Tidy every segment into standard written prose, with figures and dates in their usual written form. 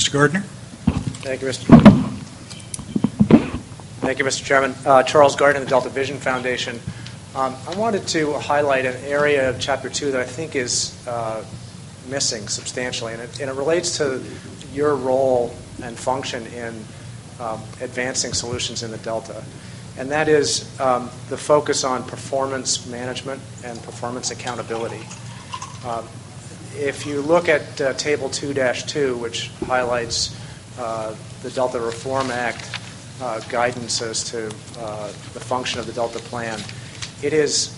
Mr. Gardner. Thank you, Mr. Chairman. Charles Gardner, the Delta Vision Foundation. I wanted to highlight an area of Chapter 2 that I think is missing substantially, and it relates to your role and function in advancing solutions in the Delta. And that is the focus on performance management and performance accountability. If you look at Table 2-2, which highlights the Delta Reform Act guidance as to the function of the Delta Plan, it is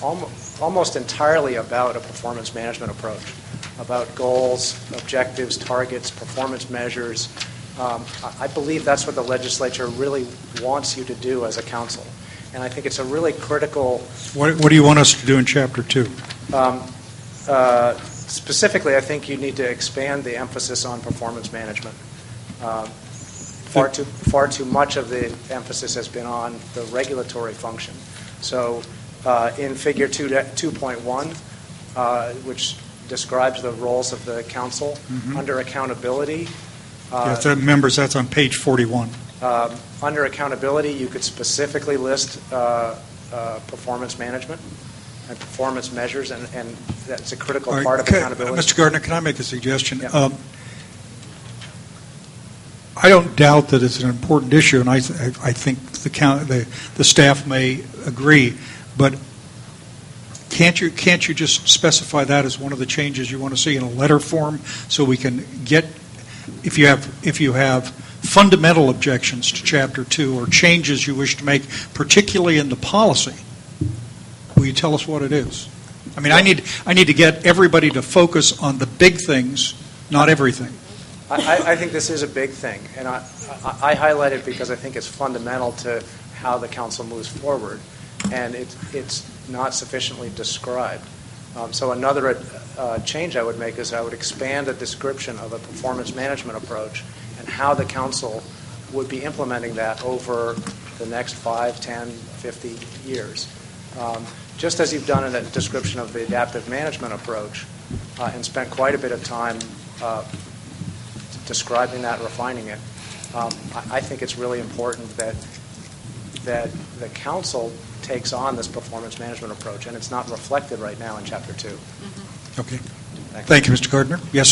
almost entirely about a performance management approach, about goals, objectives, targets, performance measures. I believe that's what the legislature really wants you to do as a council. And I think it's a really critical... What do you want us to do in Chapter 2? Specifically, I think you need to expand the emphasis on performance management. Far too much of the emphasis has been on the regulatory function. So in Figure 2.1, which describes the roles of the council, under accountability... members, that's on page 41. Under accountability, you could specifically list performance management and performance measures, and that's a critical part of accountability. Mr. Gardner, can I make a suggestion? Yeah. I don't doubt that it's an important issue, and I think the staff may agree, but can't you just specify that as one of the changes you want to see in a letter form, so we can get, if you have fundamental objections to Chapter 2 or changes you wish to make, particularly in the policy, will you tell us what it is? I mean, I need to get everybody to focus on the big things, not everything. I think this is a big thing, and I highlight it because I think it's fundamental to how the council moves forward, and it's not sufficiently described. So another change I would make is I would expand the description of a performance management approach and how the council would be implementing that over the next 5, 10, 50 years. Just as you've done in a description of the adaptive management approach and spent quite a bit of time describing that, refining it, I think it's really important that the council takes on this performance management approach, and it's not reflected right now in Chapter 2. Okay. Thank you, Mr. Gardner. Yes,